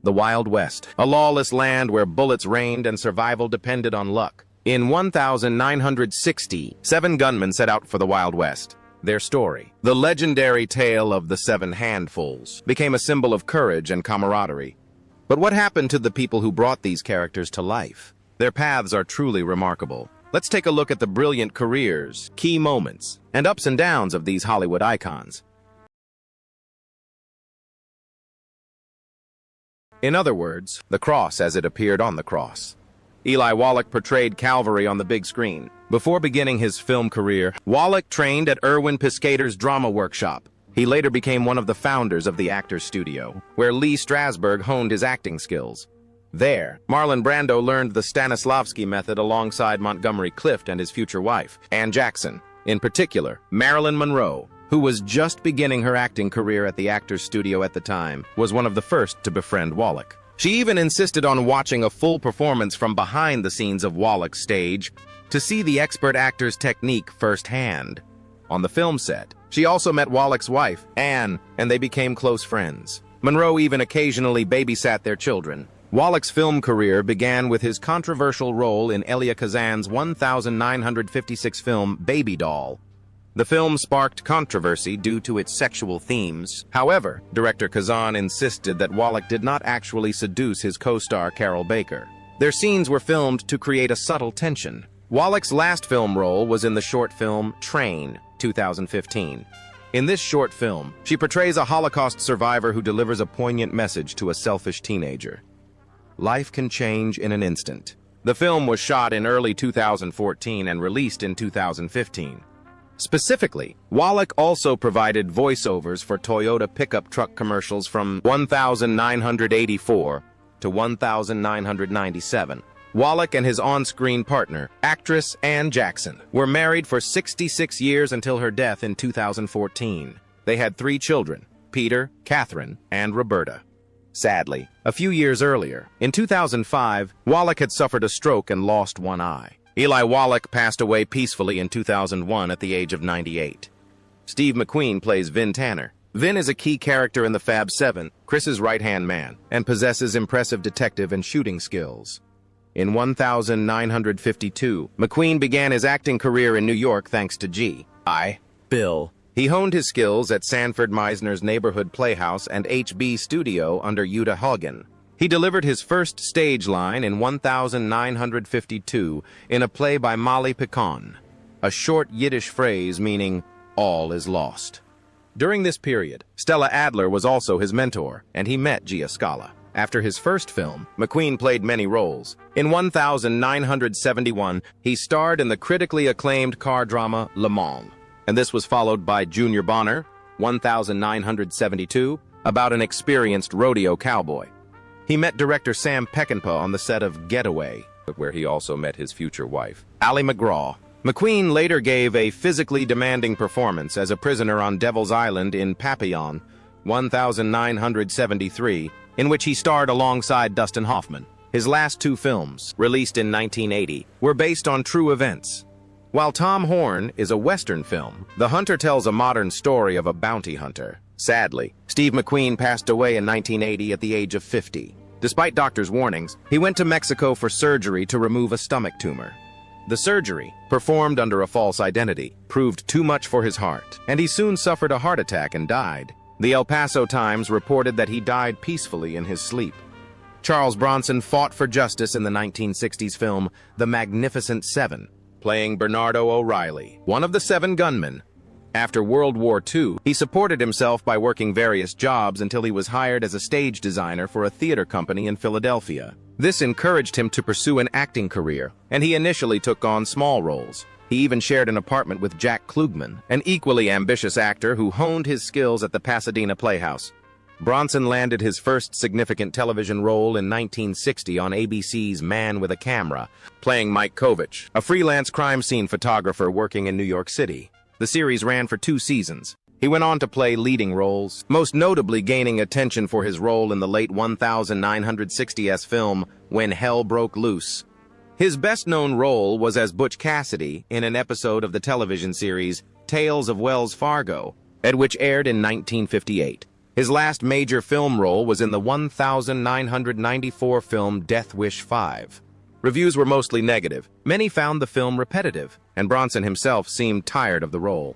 The Wild West, a lawless land where bullets rained and survival depended on luck. In 1960, 7 gunmen set out for the Wild West. Their story, the legendary tale of the 7 handfuls, became a symbol of courage and camaraderie. But what happened to the people who brought these characters to life? Their paths are truly remarkable. Let's take a look at the brilliant careers, key moments, and ups and downs of these Hollywood icons. In other words, the cross as it appeared on the cross. Eli Wallach portrayed Calvary on the big screen. Before beginning his film career, Wallach trained at Erwin Piscator's drama workshop. He later became one of the founders of the Actors Studio, where Lee Strasberg honed his acting skills. There, Marlon Brando learned the Stanislavski method alongside Montgomery Clift and his future wife, Ann Jackson. In particular, Marilyn Monroe, who was just beginning her acting career at the Actors Studio at the time, was one of the first to befriend Wallach. She even insisted on watching a full performance from behind the scenes of Wallach's stage to see the expert actor's technique firsthand. On the film set, she also met Wallach's wife, Anne, and they became close friends. Monroe even occasionally babysat their children. Wallach's film career began with his controversial role in Elia Kazan's 1956 film Baby Doll. The film sparked controversy due to its sexual themes. However, director Kazan insisted that Wallach did not actually seduce his co-star Carol Baker. Their scenes were filmed to create a subtle tension. Wallach's last film role was in the short film Train, 2015. In this short film, she portrays a Holocaust survivor who delivers a poignant message to a selfish teenager. Life can change in an instant. The film was shot in early 2014 and released in 2015. Specifically, Wallach also provided voiceovers for Toyota pickup truck commercials from 1984 to 1997. Wallach and his on-screen partner, actress Ann Jackson, were married for 66 years until her death in 2014. They had 3 children, Peter, Catherine, and Roberta. Sadly, a few years earlier, in 2005, Wallach had suffered a stroke and lost one eye. Eli Wallach passed away peacefully in 2001 at the age of 98. Steve McQueen plays Vin Tanner. Vin is a key character in the Fab Seven, Chris's right-hand man, and possesses impressive detective and shooting skills. In 1952, McQueen began his acting career in New York thanks to G.I. Bill. He honed his skills at Sanford Meisner's Neighborhood Playhouse and HB Studio under Uta Hagen. He delivered his first stage line in 1952 in a play by Molly Picon, a short Yiddish phrase meaning, "all is lost." During this period, Stella Adler was also his mentor, and he met Gia Scala. After his first film, McQueen played many roles. In 1971, he starred in the critically acclaimed car drama Le Mans, and this was followed by Junior Bonner, 1972, about an experienced rodeo cowboy. He met director Sam Peckinpah on the set of Getaway, where he also met his future wife, Ali MacGraw. McQueen later gave a physically demanding performance as a prisoner on Devil's Island in Papillon, 1973, in which he starred alongside Dustin Hoffman. His last 2 films, released in 1980, were based on true events. While Tom Horn is a Western film, The Hunter tells a modern story of a bounty hunter. Sadly, Steve McQueen passed away in 1980 at the age of 50. Despite doctors' warnings, he went to Mexico for surgery to remove a stomach tumor. The surgery, performed under a false identity, proved too much for his heart, and he soon suffered a heart attack and died. The El Paso Times reported that he died peacefully in his sleep. Charles Bronson fought for justice in the 1960s film The Magnificent Seven, playing Bernardo O'Reilly, one of the 7 gunmen. After World War II, he supported himself by working various jobs until he was hired as a stage designer for a theater company in Philadelphia. This encouraged him to pursue an acting career, and he initially took on small roles. He even shared an apartment with Jack Klugman, an equally ambitious actor who honed his skills at the Pasadena Playhouse. Bronson landed his first significant television role in 1960 on ABC's Man with a Camera, playing Mike Kovich, a freelance crime scene photographer working in New York City. The series ran for 2 seasons. He went on to play leading roles, most notably gaining attention for his role in the late 1960s film When Hell Broke Loose. His best-known role was as Butch Cassidy in an episode of the television series Tales of Wells Fargo, which aired in 1958. His last major film role was in the 1994 film Death Wish 5. Reviews were mostly negative. Many found the film repetitive, and Bronson himself seemed tired of the role.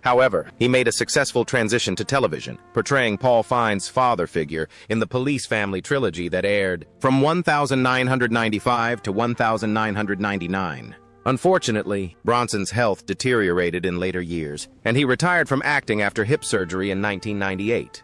However, he made a successful transition to television, portraying Paul Fine's father figure in the Police Family trilogy that aired from 1995 to 1999. Unfortunately, Bronson's health deteriorated in later years, and he retired from acting after hip surgery in 1998.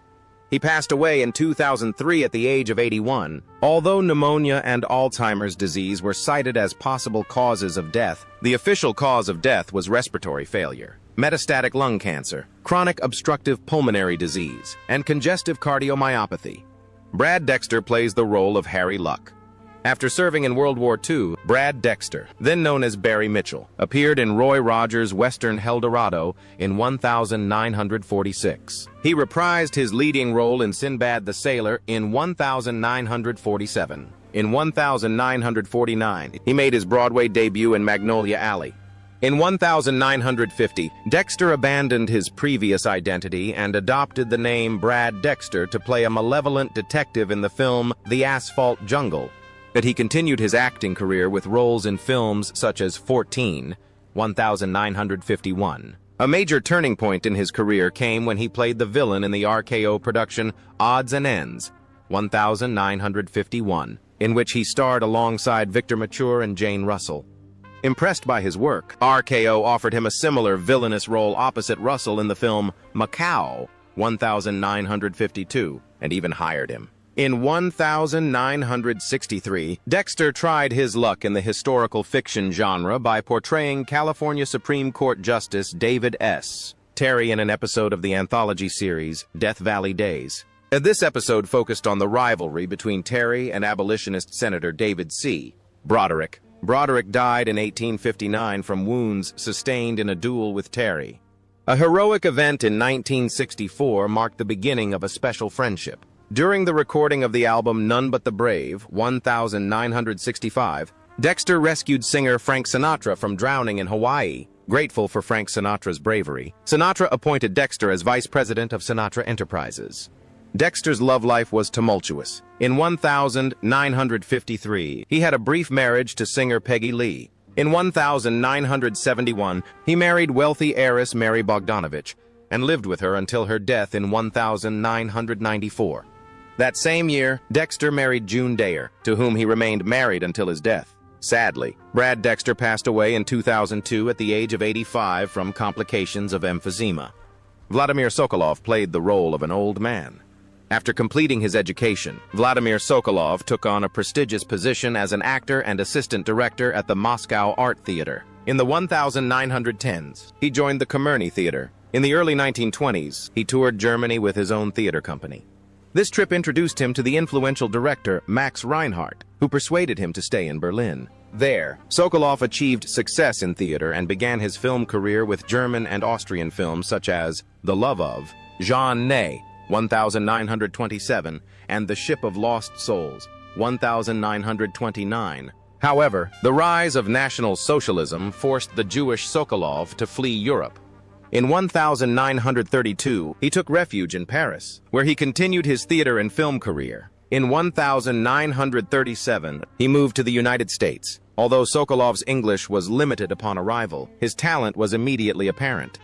He passed away in 2003 at the age of 81. Although pneumonia and Alzheimer's disease were cited as possible causes of death, the official cause of death was respiratory failure, metastatic lung cancer, chronic obstructive pulmonary disease, and congestive cardiomyopathy. Brad Dexter plays the role of Harry Luck. After serving in World War II, Brad Dexter, then known as Barry Mitchell, appeared in Roy Rogers' Western Eldorado in 1946. He reprised his leading role in Sinbad the Sailor in 1947. In 1949, he made his Broadway debut in Magnolia Alley. In 1950, Dexter abandoned his previous identity and adopted the name Brad Dexter to play a malevolent detective in the film The Asphalt Jungle. But he continued his acting career with roles in films such as 14, 1951. A major turning point in his career came when he played the villain in the RKO production Odds and Ends, 1951, in which he starred alongside Victor Mature and Jane Russell. Impressed by his work, RKO offered him a similar villainous role opposite Russell in the film Macau, 1952, and even hired him. In 1963, Dexter tried his luck in the historical fiction genre by portraying California Supreme Court Justice David S. Terry in an episode of the anthology series Death Valley Days. This episode focused on the rivalry between Terry and abolitionist Senator David C. Broderick. Broderick died in 1859 from wounds sustained in a duel with Terry. A heroic event in 1964 marked the beginning of a special friendship. During the recording of the album None But the Brave, 1965, Dexter rescued singer Frank Sinatra from drowning in Hawaii. Grateful for Frank Sinatra's bravery, Sinatra appointed Dexter as vice president of Sinatra Enterprises. Dexter's love life was tumultuous. In 1953, he had a brief marriage to singer Peggy Lee. In 1971, he married wealthy heiress Mary Bogdanovich and lived with her until her death in 1994. That same year, Dexter married June Dayer, to whom he remained married until his death. Sadly, Brad Dexter passed away in 2002 at the age of 85 from complications of emphysema. Vladimir Sokolov played the role of an old man. After completing his education, Vladimir Sokolov took on a prestigious position as an actor and assistant director at the Moscow Art Theater. In the 1910s, he joined the Kamerny Theater. In the early 1920s, he toured Germany with his own theater company. This trip introduced him to the influential director Max Reinhardt, who persuaded him to stay in Berlin. There, Sokolov achieved success in theater and began his film career with German and Austrian films such as The Love of, Jean Ney, 1927, and The Ship of Lost Souls, 1929. However, the rise of National Socialism forced the Jewish Sokolov to flee Europe. In 1932, he took refuge in Paris, where he continued his theater and film career. In 1937, he moved to the United States. Although Sokolov's English was limited upon arrival, his talent was immediately apparent.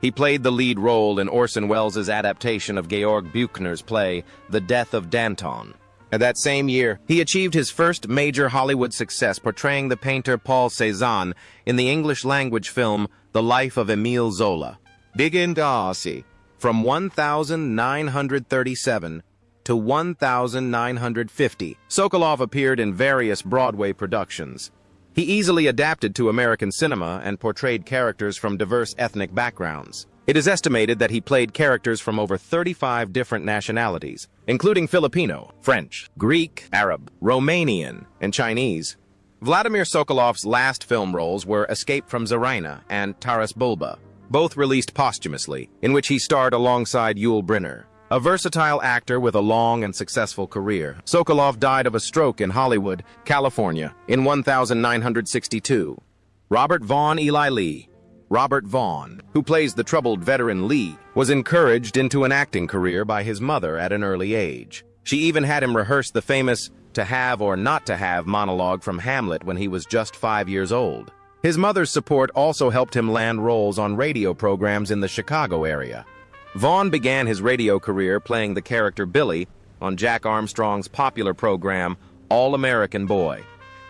He played the lead role in Orson Welles' adaptation of Georg Büchner's play, The Death of Danton. That same year, he achieved his first major Hollywood success portraying the painter Paul Cézanne in the English-language film The Life of Émile Zola. Begin Darcy. From 1937 to 1950, Sokolov appeared in various Broadway productions. He easily adapted to American cinema and portrayed characters from diverse ethnic backgrounds. It is estimated that he played characters from over 35 different nationalities, including Filipino, French, Greek, Arab, Romanian, and Chinese. Vladimir Sokolov's last film roles were Escape from Tsarina and Taras Bulba, both released posthumously, in which he starred alongside Yul Brynner. A versatile actor with a long and successful career, Sokolov died of a stroke in Hollywood, California, in 1962. Robert Vaughn Eli Lee. Robert Vaughn, who plays the troubled veteran lead, was encouraged into an acting career by his mother at an early age. She even had him rehearse the famous "to have or not to have" monologue from Hamlet when he was just 5 years old. His mother's support also helped him land roles on radio programs in the Chicago area. Vaughn began his radio career playing the character Billy on Jack Armstrong's popular program All-American Boy.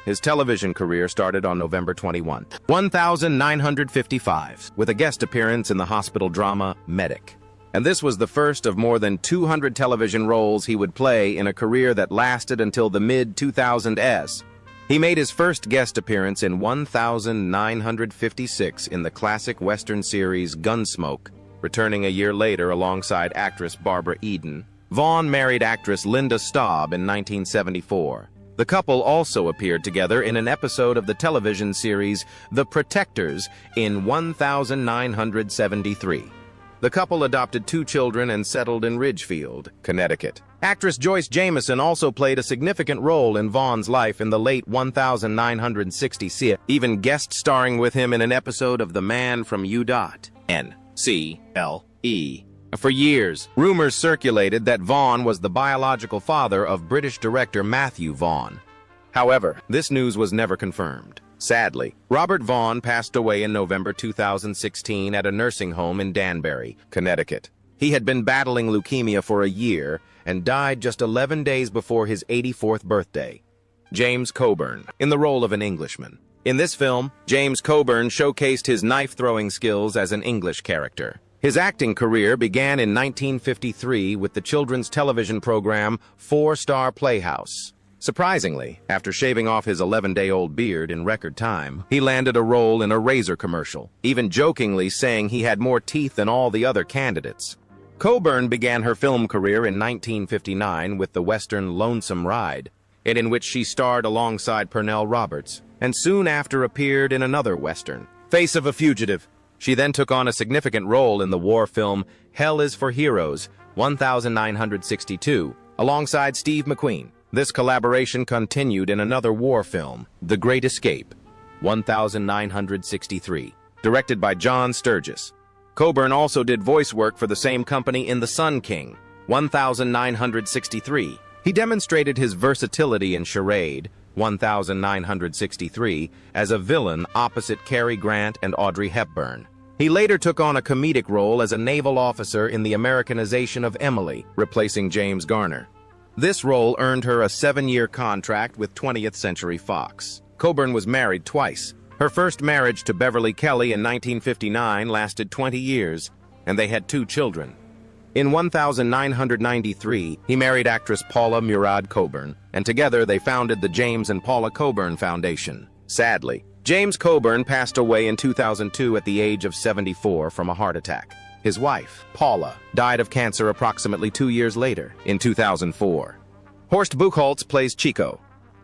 His television career started on November 21, 1955, with a guest appearance in the hospital drama Medic. And this was the first of more than 200 television roles he would play in a career that lasted until the mid-2000s. He made his first guest appearance in 1956 in the classic Western series Gunsmoke, returning a year later alongside actress Barbara Eden. Vaughn married actress Linda Staub in 1974. The couple also appeared together in an episode of the television series The Protectors in 1973. The couple adopted 2 children and settled in Ridgefield, Connecticut. Actress Joyce Jameson also played a significant role in Vaughn's life in the late 1960s, even guest starring with him in an episode of The Man from U.N.C.L.E. For years, rumors circulated that Vaughn was the biological father of British director Matthew Vaughn. However, this news was never confirmed. Sadly, Robert Vaughn passed away in November 2016 at a nursing home in Danbury, Connecticut. He had been battling leukemia for a year and died just 11 days before his 84th birthday. James Coburn, in the role of an Englishman. In this film, James Coburn showcased his knife-throwing skills as an English character. His acting career began in 1953 with the children's television program 4-Star Playhouse. Surprisingly, after shaving off his 11-day-old beard in record time, he landed a role in a razor commercial, even jokingly saying he had more teeth than all the other candidates. Coburn began her film career in 1959 with the western Lonesome Ride, in which she starred alongside Pernell Roberts, and soon after appeared in another western, Face of a Fugitive. She then took on a significant role in the war film Hell is for Heroes, 1962, alongside Steve McQueen. This collaboration continued in another war film, The Great Escape, 1963, directed by John Sturges. Coburn also did voice work for the same company in The Sun King, 1963. He demonstrated his versatility in Charade, 1963, as a villain opposite Cary Grant and Audrey Hepburn. He later took on a comedic role as a naval officer in the Americanization of Emily, replacing James Garner. This role earned her a 7-year contract with 20th Century Fox. Coburn was married twice. Her first marriage to Beverly Kelly in 1959 lasted 20 years, and they had 2 children. In 1993, he married actress Paula Murad Coburn, and together they founded the James and Paula Coburn Foundation. Sadly, James Coburn passed away in 2002 at the age of 74 from a heart attack. His wife, Paula, died of cancer approximately 2 years later, in 2004. Horst Buchholz plays Chico.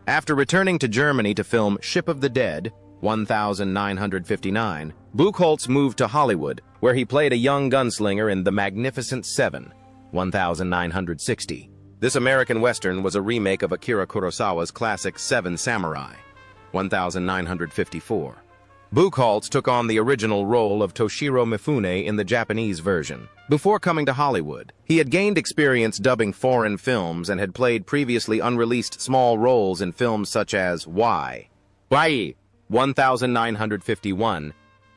After returning to Germany to film Ship of the Dead, 1959, Buchholz moved to Hollywood, where he played a young gunslinger in The Magnificent Seven, 1960. This American Western was a remake of Akira Kurosawa's classic Seven Samurai, 1954. Buchholz took on the original role of Toshiro Mifune in the Japanese version. Before coming to Hollywood, he had gained experience dubbing foreign films and had played previously unreleased small roles in films such as Why, 1951,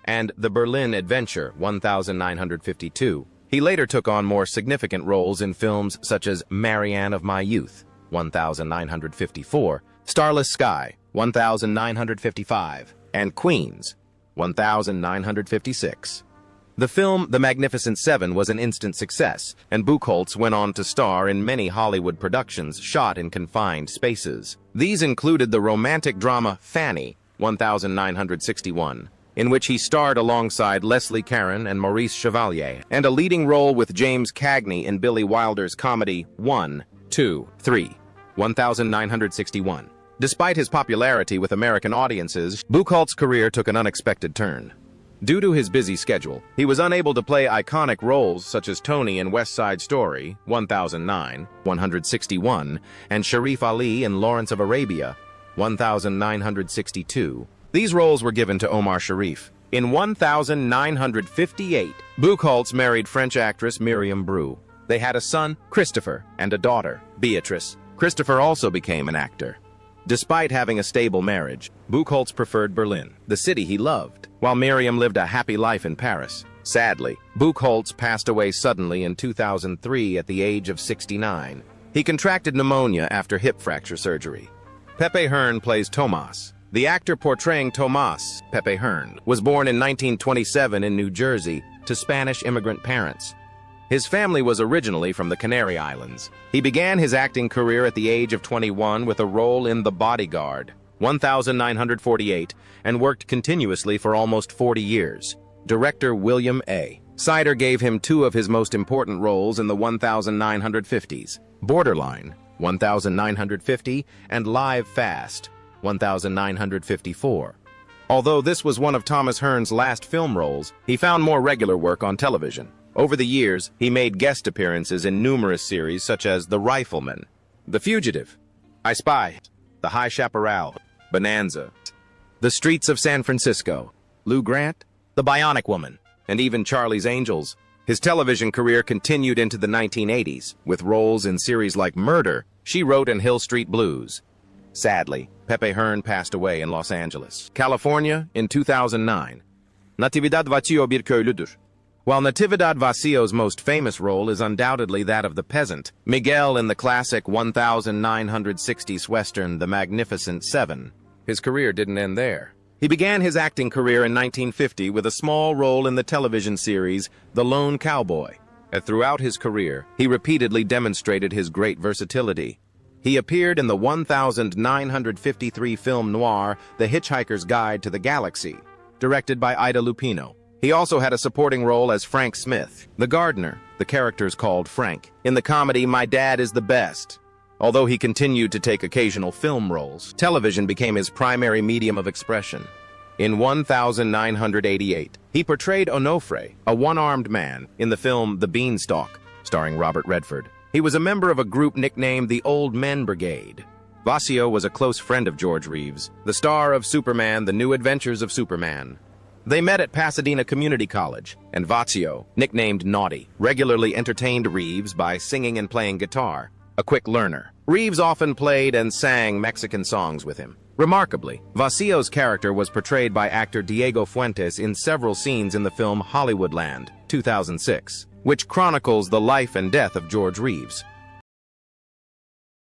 and The Berlin Adventure, 1952. He later took on more significant roles in films such as Marianne of My Youth, 1954, Starless Sky, 1955, and Queens, 1956. The film The Magnificent Seven was an instant success, and Buchholz went on to star in many Hollywood productions shot in confined spaces. These included the romantic drama Fanny, 1961, in which he starred alongside Leslie Caron and Maurice Chevalier, and a leading role with James Cagney in Billy Wilder's comedy 1, 2, 3, 1961. Despite his popularity with American audiences, Buchholz's career took an unexpected turn. Due to his busy schedule, he was unable to play iconic roles such as Tony in West Side Story, 1009, 161, and Sharif Ali in Lawrence of Arabia, 1962. These roles were given to Omar Sharif. In 1958, Buchholz married French actress Miriam Bru. They had a son, Christopher, and a daughter, Beatrice. Christopher also became an actor. Despite having a stable marriage, Buchholz preferred Berlin, the city he loved, while Miriam lived a happy life in Paris. Sadly, Buchholz passed away suddenly in 2003 at the age of 69. He contracted pneumonia after hip fracture surgery. Pepe Hearn plays Tomas. The actor portraying Tomas, Pepe Hearn, was born in 1927 in New Jersey to Spanish immigrant parents. His family was originally from the Canary Islands. He began his acting career at the age of 21 with a role in The Bodyguard, 1948, and worked continuously for almost 40 years. Director William A. Sider gave him two of his most important roles in the 1950s, Borderline, 1950, and Live Fast, 1954. Although this was one of Thomas Hearn's last film roles, he found more regular work on television. Over the years, he made guest appearances in numerous series such as The Rifleman, The Fugitive, I Spy, The High Chaparral, Bonanza, The Streets of San Francisco, Lou Grant, The Bionic Woman, and even Charlie's Angels. His television career continued into the 1980s, with roles in series like Murder, She Wrote, and Hill Street Blues. Sadly, Pepe Hearn passed away in Los Angeles, California, in 2009. Natividad Vacío bir köylüdür. While Natividad Vacío's most famous role is undoubtedly that of the peasant, Miguel in the classic 1960s western The Magnificent Seven, his career didn't end there. He began his acting career in 1950 with a small role in the television series The Lone Cowboy. And throughout his career, he repeatedly demonstrated his great versatility. He appeared in the 1953 film noir The Hitchhiker's Guide to the Galaxy, directed by Ida Lupino. He also had a supporting role as Frank Smith, the gardener, the character's called Frank, in the comedy My Dad is the Best. Although he continued to take occasional film roles, television became his primary medium of expression. In 1988, he portrayed Onofre, a one-armed man, in the film The Beanstalk, starring Robert Redford. He was a member of a group nicknamed the Old Men Brigade. Vacío was a close friend of George Reeves, the star of Superman: The New Adventures of Superman. They met at Pasadena Community College, and Vacío, nicknamed Naughty, regularly entertained Reeves by singing and playing guitar. A quick learner, Reeves often played and sang Mexican songs with him. Remarkably, Vacío's character was portrayed by actor Diego Fuentes in several scenes in the film Hollywoodland, 2006, which chronicles the life and death of George Reeves.